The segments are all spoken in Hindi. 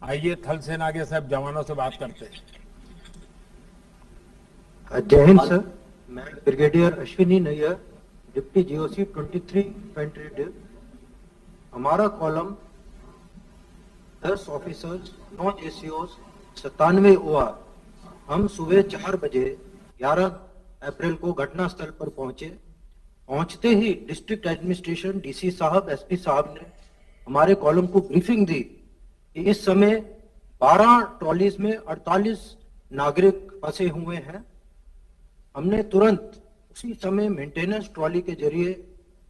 आइए थल सेना के सब जवानों से बात करते हैं। जय हिंद सर। मैं brigadier Ashwini Nayyar, deputy GOC 23 infantry div. हमारा कॉलम 10 ऑफिसर्स, 9 जेसीओस, 97 ओआर। हम सुबह 4 बजे 11 अप्रैल को घटनास्थल पर पहुंचे। पहुंचते ही डिस्ट्रिक्ट एडमिनिस्ट्रेशन, डीसी साहब, एसपी साहब ने हमारे कॉलम को ब्रीफिंग दी कि इस समय 12 ट्रॉलीज में 48 नागरिक फंसे हुए हैं। हमने तुरंत उसी समय मेंटेनेंस ट्रॉली के जरिए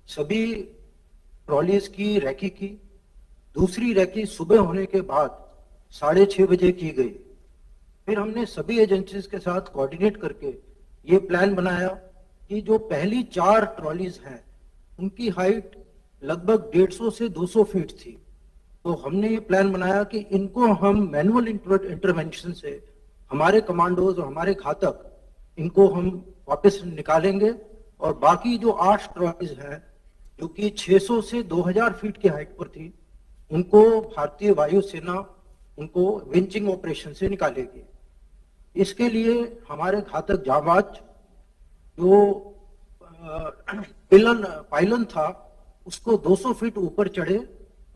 सभी ट्रॉलीज की रैकी की। दूसरी रैकी सुबह होने के बाद 6:30 बजे की गई। फिर हमने सभी एजेंसीज के साथ कोऑर्डिनेट करके ये प्लान बनाया कि जो पहली 4 ट्रॉलीज हैं उनकी हाइट लगभग 150 से 200 फीट थी। तो हमने ये प्लान बनाया कि इनको हम मैनुअल इंटरवेंशन से, हमारे कमांडोज और हमारे घातक, इनको हम वापस निकालेंगे। और बाकी जो 8 ट्रॉलीज हैं जो कि 600 से 2000 फीट की हाइट पर थी, उनको भारतीय वायुसेना उनको विंचिंग ऑपरेशन से निकालेगी। इसके लिए हमारे घातक जाबाज जो पाइलन था उसको 200 फीट ऊपर चढ़े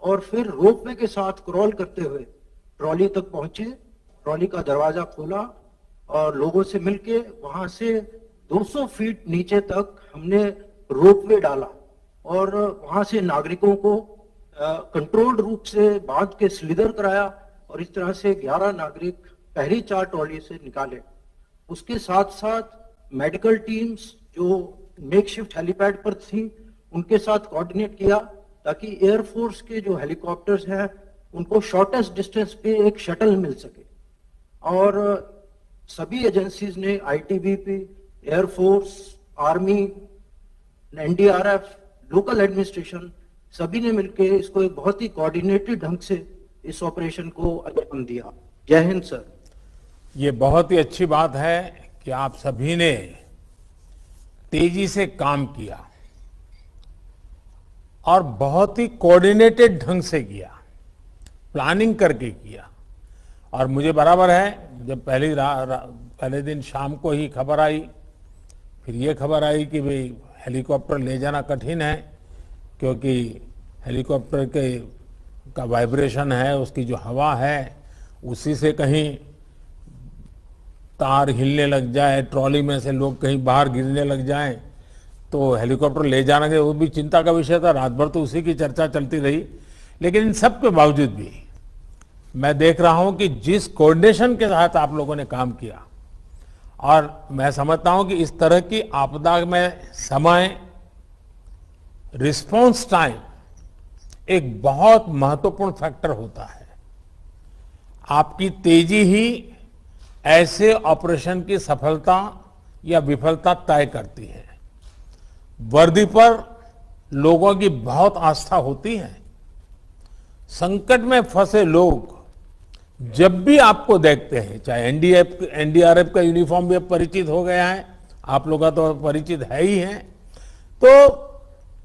और फिर रोपवे के साथ क्रॉल करते हुए ट्रॉली तक पहुंचे। ट्रॉली का दरवाजा खोला और लोगों से मिलके वहां से 200 फीट नीचे तक हमने रोपवे डाला और वहां से नागरिकों को कंट्रोल्ड रूप से बांध के स्लिदर कराया और इस तरह से 11 नागरिक पहली 4 ट्रॉली से निकाले। उसके साथ साथ मेडिकल टीम्स जो मेकशिफ्ट हेलीपैड पर थी उनके साथ कोऑर्डिनेट किया ताकि एयरफोर्स के जो हेलीकॉप्टर्स हैं उनको शॉर्टेस्ट डिस्टेंस पे एक शटल मिल सके। और सभी एजेंसीज ने, ITBP, air force, army, NDRF, local administration, सभी ने मिलकर इसको एक बहुत ही कोऑर्डिनेटेड ढंग से इस ऑपरेशन को अंजाम दिया। जय हिंद सर। ये बहुत ही अच्छी बात है कि आप सभी ने तेजी से काम किया और बहुत ही कोऑर्डिनेटेड ढंग से किया, प्लानिंग करके किया। और मुझे बराबर है, जब पहले दिन शाम को ही खबर आई, फिर ये खबर आई कि भाई हेलीकॉप्टर ले जाना कठिन है क्योंकि हेलीकॉप्टर का वाइब्रेशन है, उसकी जो हवा है उसी से कहीं तार हिलने लग जाए, ट्रॉली में से लोग कहीं बाहर गिरने लग जाएं, तो हेलीकॉप्टर ले जाना के वो भी चिंता का विषय था। रात भर तो उसी की चर्चा चलती रही। लेकिन इन सब के बावजूद भी मैं देख रहा हूं कि जिस कोऑर्डिनेशन के साथ आप लोगों ने काम किया, और मैं समझता हूं कि इस तरह की आपदा में समय, रिस्पांस टाइम एक बहुत महत्वपूर्ण फैक्टर होता है। आपकी तेजी ही ऐसे ऑपरेशन की सफलता या विफलता तय करती है। वर्दी पर लोगों की बहुत आस्था होती है। संकट में फंसे लोग जब भी आपको देखते हैं, चाहे एनडीआरएफ का यूनिफॉर्म भी अब परिचित हो गया है, आप लोगों का तो परिचित है ही है, तो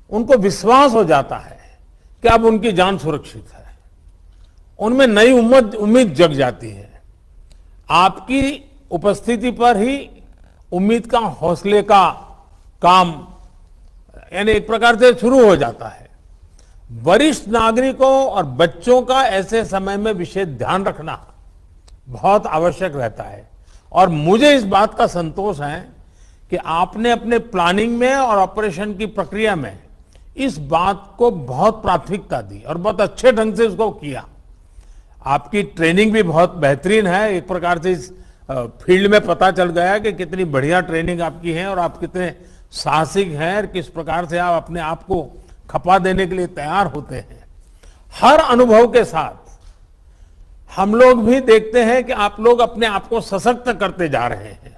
उनको विश्वास हो जाता है कि अब उनकी जान सुरक्षित है। उनमें नई उम्मीद जग जाती है। आपकी उपस्थिति पर ही उम्मीद का, हौसले का काम यानी एक प्रकार से शुरू हो जाता है। वरिष्ठ नागरिकों और बच्चों का ऐसे समय में विशेष ध्यान रखना बहुत आवश्यक रहता है। और मुझे इस बात का संतोष है कि आपने अपने प्लानिंग में और ऑपरेशन की प्रक्रिया में इस बात को बहुत प्राथमिकता दी और बहुत अच्छे ढंग से उसको किया। आपकी ट्रेनिंग भी बहुत बेहतरीन है। एक प्रकार से इस फील्ड में पता चल गया कि कितनी बढ़िया ट्रेनिंग आपकी है और आप कितने साहसिक हैं और किस प्रकार से आप अपने आप को खपा देने के लिए तैयार होते हैं। हर अनुभव के साथ हम लोग भी देखते हैं कि आप लोग अपने आप को सशक्त करते जा रहे हैं।